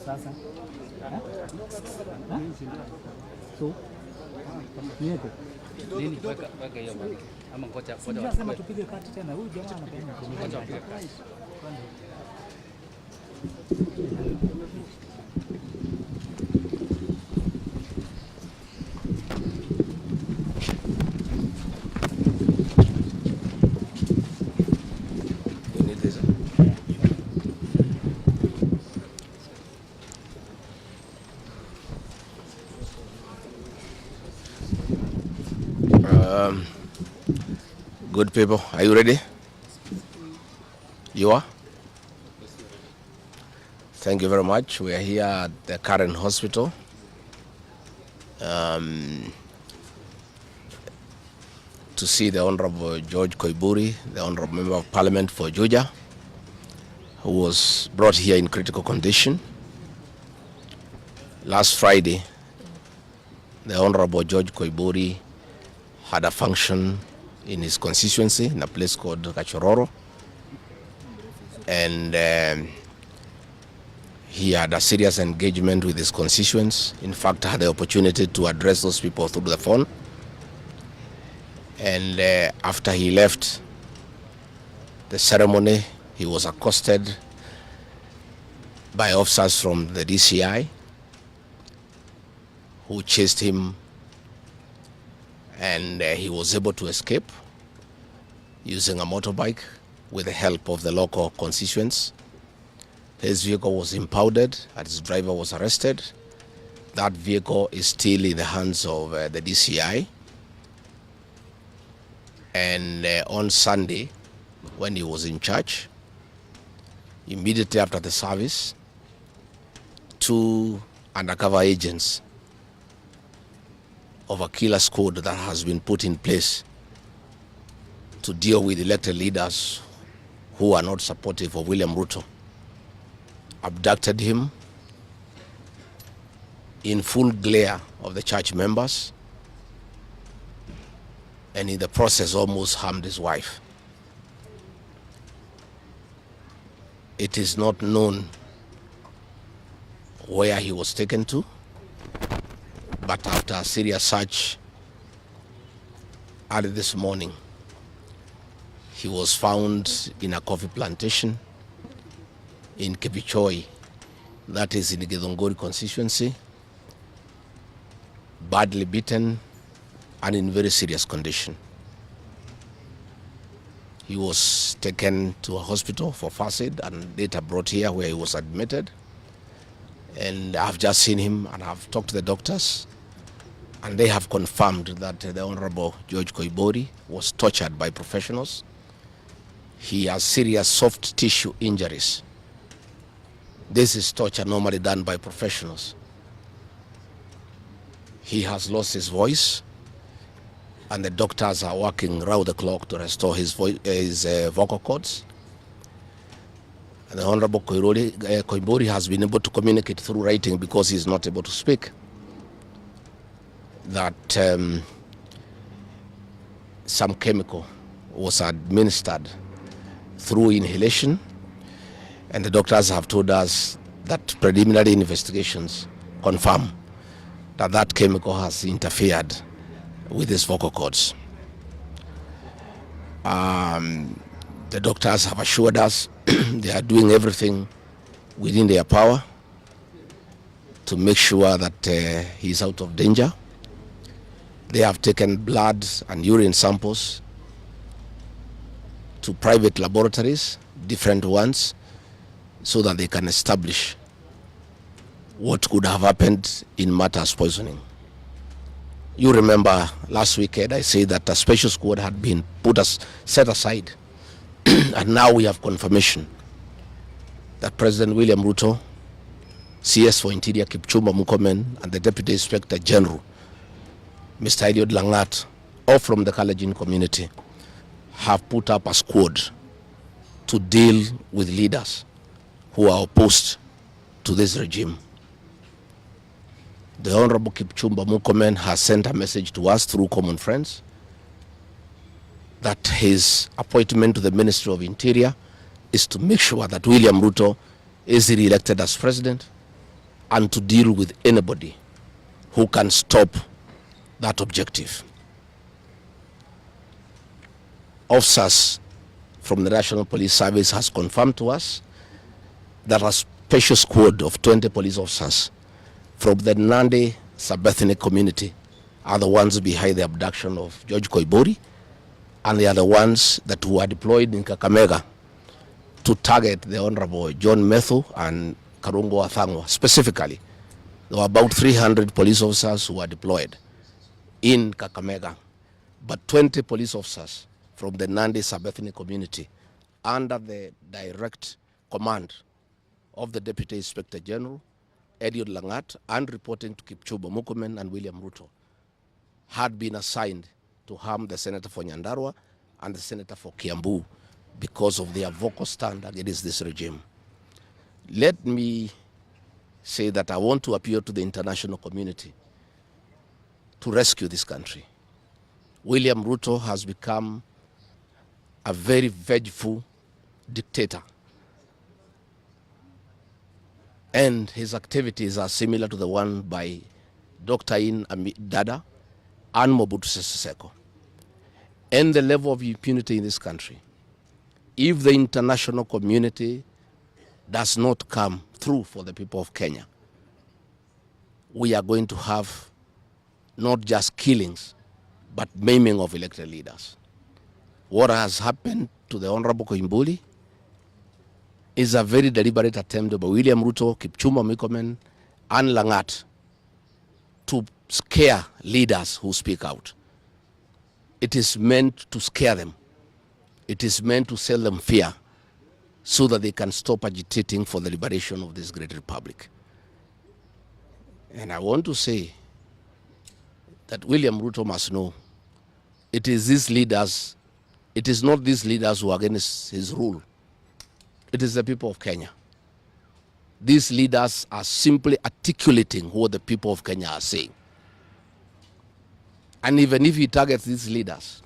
Sasa. So. Nieko. Nini weka hiyo bwana. Ama ngoja sema tupige kati tena. Huyu jamaa anapenda ngoja tupige kati. Good people, are you ready? You are? Thank you very much. We are here at the current hospital. To see the Honorable George Koimburi, the Honorable Member of Parliament for Juja, who was brought here in critical condition. Last Friday, the Honorable George Koimburi had a function in his constituency in a place called Kachororo, and he had a serious engagement with his constituents. In fact, I had the opportunity to address those people through the phone. And after he left the ceremony, he was accosted by officers from the DCI who chased him, and he was able to escape using a motorbike with the help of the local constituents. His vehicle was impounded and his driver was arrested. That vehicle is still in the hands of the DCI. And on Sunday, when he was in church, immediately after the service, 2 undercover agents of a killer squad that has been put in place to deal with elected leaders who are not supportive of William Ruto abducted him in full glare of the church members, and in the process almost harmed his wife. It is not known where he was taken to, but after a serious search early this morning, he was found in a coffee plantation in Kipichoi, that is in the Githunguri constituency, badly beaten and in very serious condition. He was taken to a hospital for first aid and later brought here where he was admitted. And I've just seen him and I've talked to the doctors, and they have confirmed that the Honorable George Koimburi was tortured by professionals. He has serious soft tissue injuries. This is torture normally done by professionals. He has lost his voice, and the doctors are working round the clock to restore his vocal cords. And the Honorable Koimburi has been able to communicate through writing because he is not able to speak. That some chemical was administered through inhalation, and the doctors have told us that preliminary investigations confirm that that chemical has interfered with his vocal cords. The doctors have assured us they are doing everything within their power to make sure that he is out of danger. They have taken blood and urine samples to private laboratories, different ones, so that they can establish what could have happened in matters poisoning. You remember last weekend I said that a special squad had been set aside and now we have confirmation that President William Ruto, CS for Interior Kipchumba Murkomen, and the Deputy Inspector General, Mr. Eliud Langat, all from the Kalenjin community, have put up a squad to deal with leaders who are opposed to this regime. The Honorable Kipchumba Murkomen has sent a message to us through common friends that his appointment to the Ministry of Interior is to make sure that William Ruto is re-elected as president and to deal with anybody who can stop that objective. Officers from the National Police Service has confirmed to us that a special squad of 20 police officers from the Nandi sub-ethnic community are the ones behind the abduction of George Koimburi, and they are the ones that were deployed in Kakamega to target the Honorable John Methu and Karungo Athangwa. Specifically, there were about 300 police officers who were deployed in Kakamega, but 20 police officers from the Nandi sub-ethnic community under the direct command of the Deputy Inspector General, Eliud Langat, and reporting to Kipchumba Murkomen and William Ruto, had been assigned to harm the Senator for Nyandarua and the Senator for Kiambu because of their vocal stand against this regime. Let me say that I want to appeal to the international community to rescue this country. William Ruto has become a very vengeful dictator, and his activities are similar to the one by Dr. Dada and Mobutu Sese Seko. And the level of impunity in this country, if the international community does not come through for the people of Kenya, we are going to have not just killings, but maiming of elected leaders. What has happened to the Honorable Koimburi is a very deliberate attempt by William Ruto, Kipchumba Murkomen, and Langat to scare leaders who speak out. It is meant to scare them. It is meant to sell them fear so that they can stop agitating for the liberation of this great republic. And I want to say that William Ruto must know it is these leaders, it is not these leaders who are against his rule. It is the people of Kenya. These leaders are simply articulating what the people of Kenya are saying. And even if he targets these leaders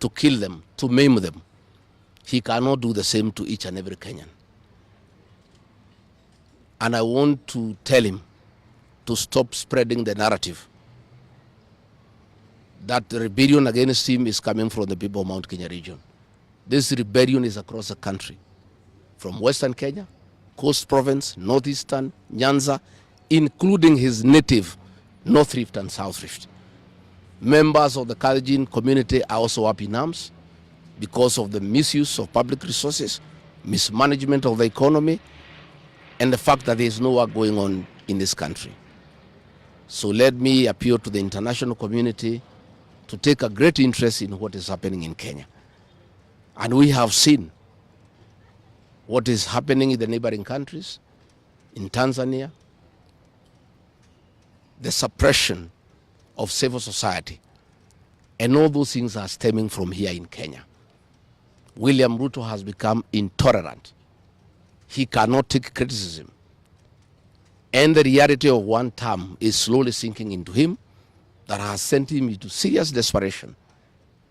to kill them, to maim them, he cannot do the same to each and every Kenyan. And I want to tell him to stop spreading the narrative that the rebellion against him is coming from the people of Mount Kenya region. This rebellion is across the country, from Western Kenya, Coast Province, Northeastern, Nyanza, including his native North Rift and South Rift. Members of the Kalenjin community are also up in arms because of the misuse of public resources, mismanagement of the economy, and the fact that there is no work going on in this country. So let me appeal to the international community to take a great interest in what is happening in Kenya. And we have seen what is happening in the neighboring countries, in Tanzania, the suppression of civil society, and all those things are stemming from here in Kenya. William Ruto has become intolerant. He cannot take criticism. And the reality of one term is slowly sinking into him, that has sent him into serious desperation,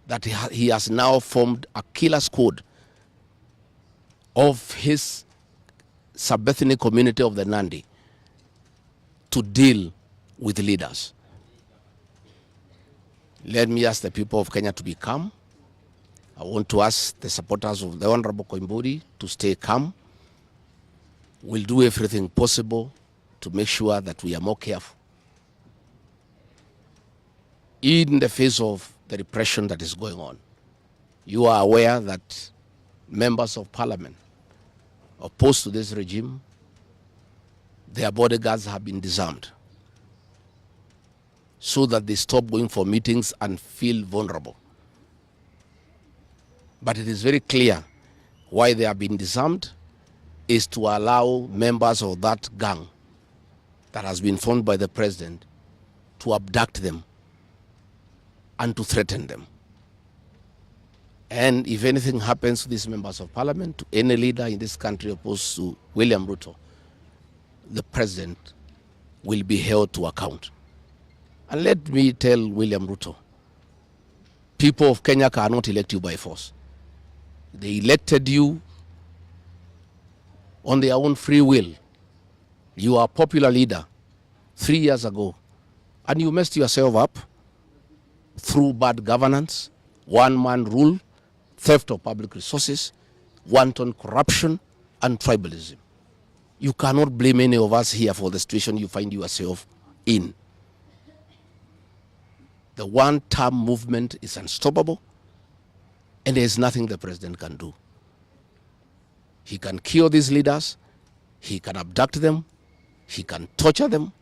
that he has now formed a killer squad of his sub-ethnic community of the Nandi to deal with leaders. Let me ask the people of Kenya to be calm. I want to ask the supporters of the Honorable Koimburi to stay calm. We'll do everything possible to make sure that we are more careful in the face of the repression that is going on. You are aware that members of parliament opposed to this regime, their bodyguards have been disarmed so that they stop going for meetings and feel vulnerable. But it is very clear why they have been disarmed is to allow members of that gang that has been formed by the president to abduct them and to threaten them. And if anything happens to these members of parliament, to any leader in this country opposed to William Ruto, the president will be held to account. And let me tell William Ruto, people of Kenya cannot elect you by force. They elected you on their own free will. You are a popular leader 3 years ago, and you messed yourself up through bad governance, one-man rule, theft of public resources, wanton corruption, and tribalism. You cannot blame any of us here for the situation you find yourself in. The one-term movement is unstoppable, and there is nothing the president can do. He can kill these leaders, he can abduct them, he can torture them,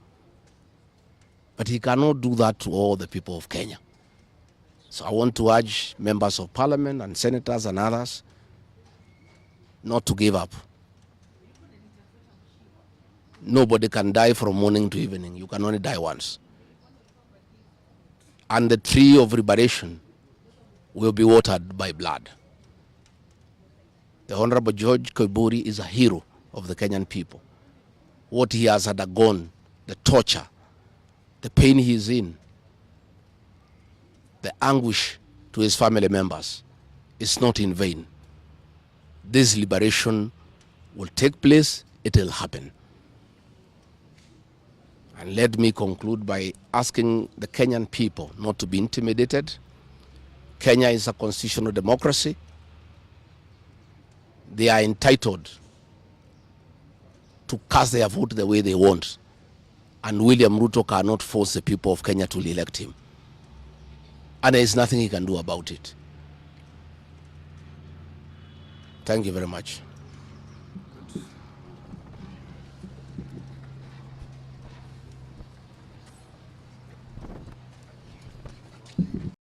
but he cannot do that to all the people of Kenya. So I want to urge members of parliament and senators and others not to give up. Nobody can die from morning to evening. You can only die once. And the tree of liberation will be watered by blood. The Honorable George Koimburi is a hero of the Kenyan people. What he has undergone, the torture, the pain he is in, the anguish to his family members is not in vain. This liberation will take place, it will happen. And let me conclude by asking the Kenyan people not to be intimidated. Kenya is a constitutional democracy. They are entitled to cast their vote the way they want. And William Ruto cannot force the people of Kenya to elect him. And there is nothing he can do about it. Thank you very much.